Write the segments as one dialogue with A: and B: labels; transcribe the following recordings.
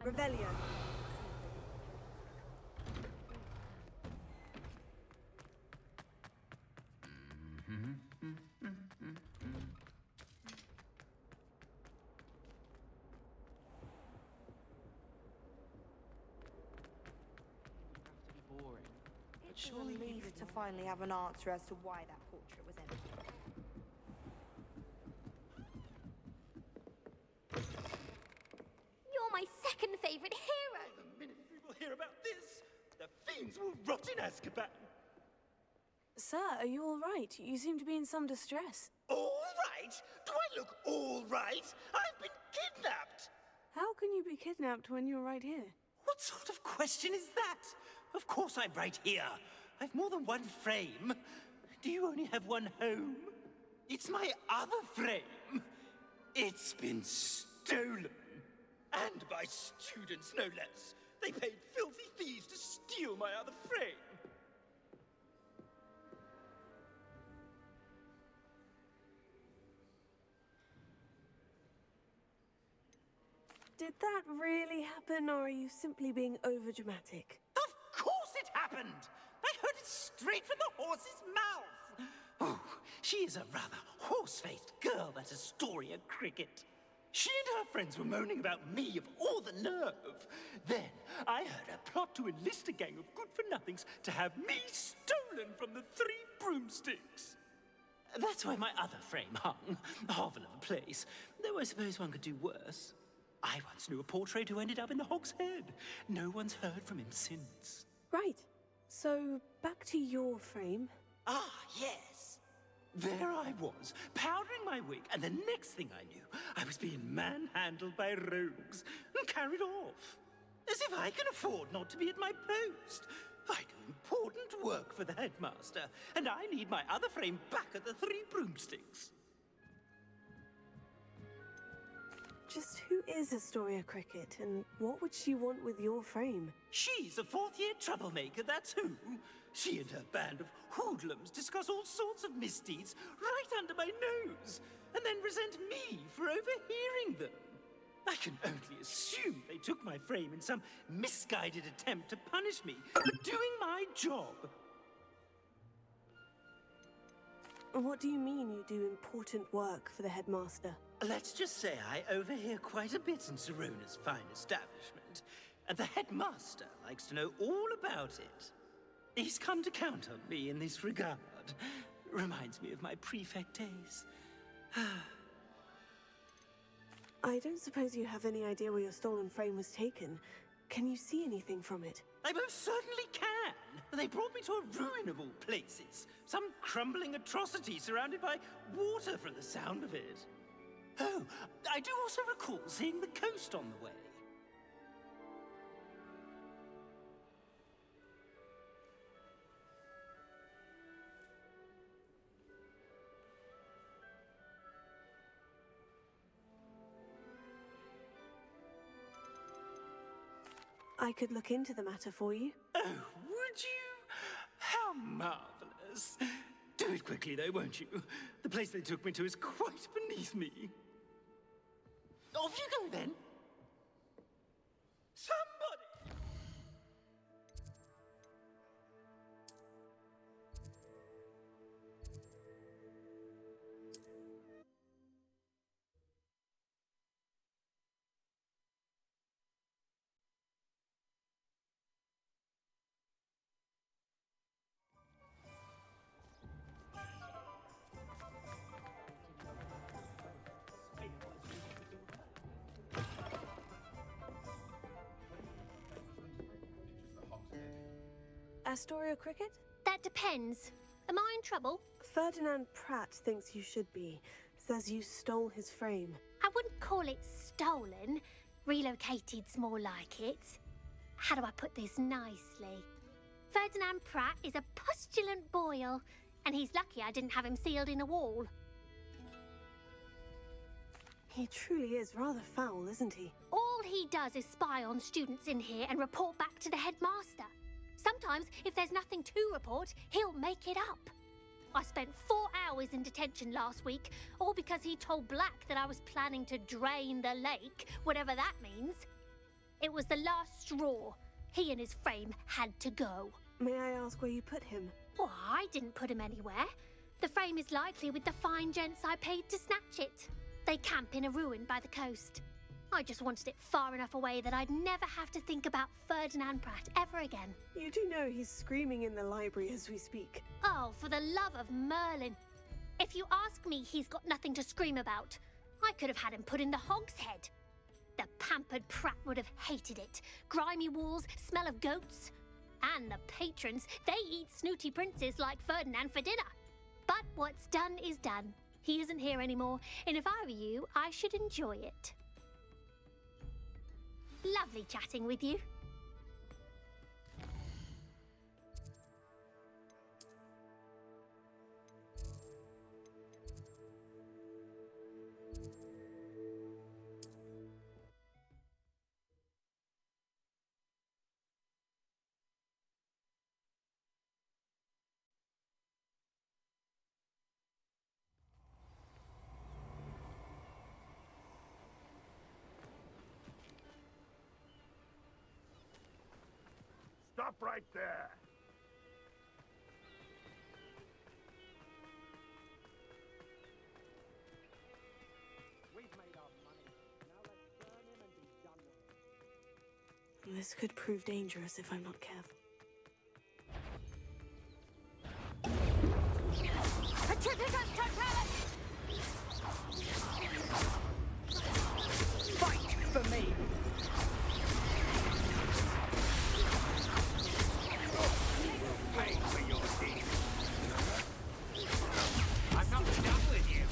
A: Revelio. It's a relief to finally have an answer as to why that portrait was empty.
B: You're my second favourite hero!
C: The minute people hear about this, the fiends will rot in Azkaban.
A: Sir, are you all right? You seem to be in some distress.
C: All right? Do I look all right? I've been kidnapped!
A: How can you be kidnapped when you're right here?
C: What sort of question is that? Of course I'm right here. I've more than one frame. Do you only have one home? It's my other frame. It's been stolen. And by students, no less. They paid filthy thieves to steal my other frame.
A: Did that really happen, or are you simply being overdramatic?
C: Of course it happened! I heard it straight from the horse's mouth! Oh, she is a rather horse-faced girl, that Astoria Cricket. She and her friends were moaning about me of all the nerve. Then I heard her plot to enlist a gang of good-for-nothings to have me stolen from the 3 broomsticks. That's why my other frame hung. A hovel of a place. Though I suppose one could do worse. I once knew a portrait who ended up in the Hog's Head. No one's heard from him since.
A: Right. So, back to your frame.
C: Ah, yes. There I was, powdering my wig, and the next thing I knew, I was being manhandled by rogues and carried off. As if I can afford not to be at my post. I do important work for the headmaster, and I need my other frame back at the 3 broomsticks.
A: Just who is Astoria Cricket, and what would she want with your frame?
C: She's a 4th-year troublemaker, that's who. She and her band of hoodlums discuss all sorts of misdeeds right under my nose, and then resent me for overhearing them. I can only assume they took my frame in some misguided attempt to punish me for doing my job.
A: What do you mean you do important work for the headmaster?
C: Let's just say I overhear quite a bit in Serona's fine establishment, and the headmaster likes to know all about it. He's come to count on me in this regard. Reminds me of my prefect days.
A: I don't suppose you have any idea where your stolen frame was taken. Can you see anything from it?
C: I most certainly can. They brought me to a ruin of all places. Some crumbling atrocity surrounded by water from the sound of it. Oh, I do also recall seeing the coast on the way.
A: I could look into the matter for you.
C: Oh, would you? How marvelous. Do it quickly, though, won't you? The place they took me to is quite beneath me. Off you go, then. Somebody!
A: Astoria Cricket?
B: That depends. Am I in trouble?
A: Ferdinand Pratt thinks you should be. Says you stole his frame.
B: I wouldn't call it stolen. Relocated's more like it. How do I put this nicely? Ferdinand Pratt is a postulant boil, and he's lucky I didn't have him sealed in a wall.
A: He truly is rather foul, isn't he?
B: All he does is spy on students in here and report back to the headmaster. Sometimes, if there's nothing to report, he'll make it up. I spent 4 hours in detention last week, all because he told Black that I was planning to drain the lake, whatever that means. It was the last straw. He and his frame had to go.
A: May I ask where you put him?
B: Well, I didn't put him anywhere. The frame is likely with the fine gents I paid to snatch it. They camp in a ruin by the coast. I just wanted it far enough away that I'd never have to think about Ferdinand Pratt ever again.
A: You do know he's screaming in the library as we speak.
B: Oh, for the love of Merlin. If you ask me, he's got nothing to scream about. I could have had him put in the hogshead. The pampered Pratt would have hated it. Grimy walls, smell of goats. And the patrons, they eat snooty princes like Ferdinand for dinner. But what's done is done. He isn't here anymore, and if I were you, I should enjoy it. Lovely chatting with you.
D: Stop right there! We've made our money. Now let's burn him and be done with it.
A: This could prove dangerous if I'm not careful.
C: Fight for me! Pay for your deeds. I'm not done with you.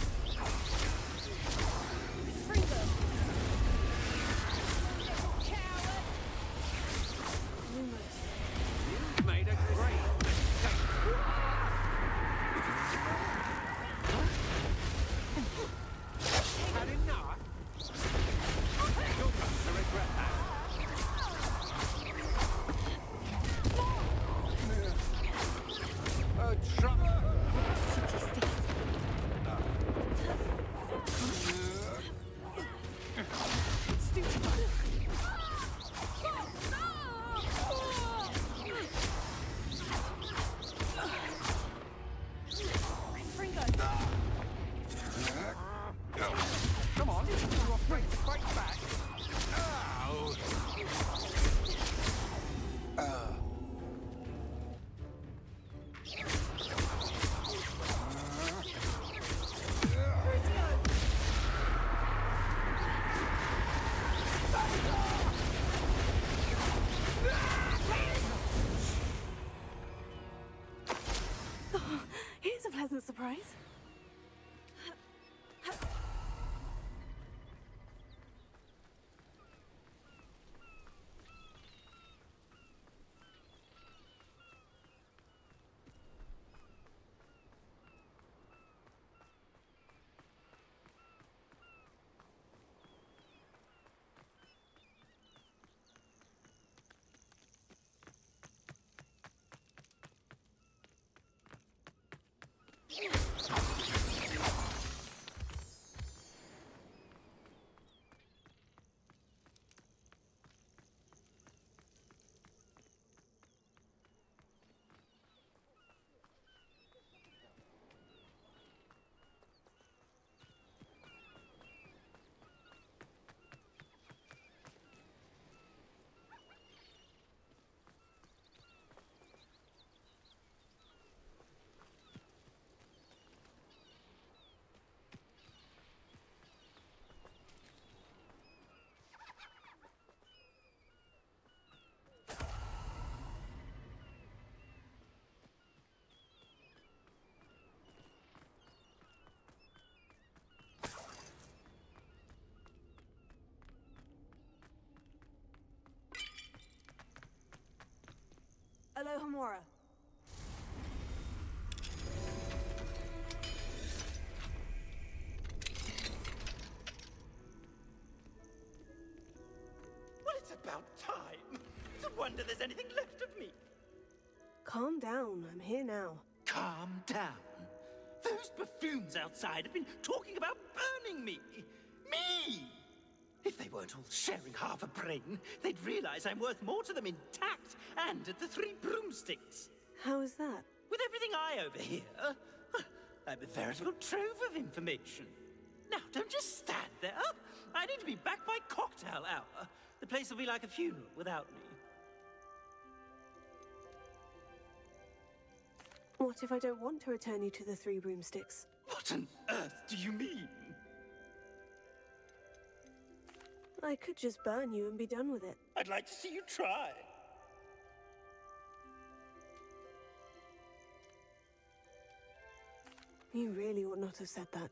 C: You've made a great mistake. Had enough? You'll come to regret that. Come on, you're afraid to fight back. Ow.
A: Here's a pleasant surprise. Alohomora.
C: Well, it's about time. It's a wonder there's anything left of me.
A: Calm down, I'm here now.
C: Calm down. Those buffoons outside have been talking about burning me. Me! If they weren't all sharing half a brain, they'd realize I'm worth more to them intact and at the 3 broomsticks.
A: How is that?
C: With everything I overhear, I'm a veritable trove of information. Now, don't just stand there. I need to be back by cocktail hour. The place will be like a funeral without me.
A: What if I don't want to return you to the 3 broomsticks?
C: What on earth do you mean?
A: I could just burn you and be done with it.
C: I'd like to see you try.
A: You really ought not have said that.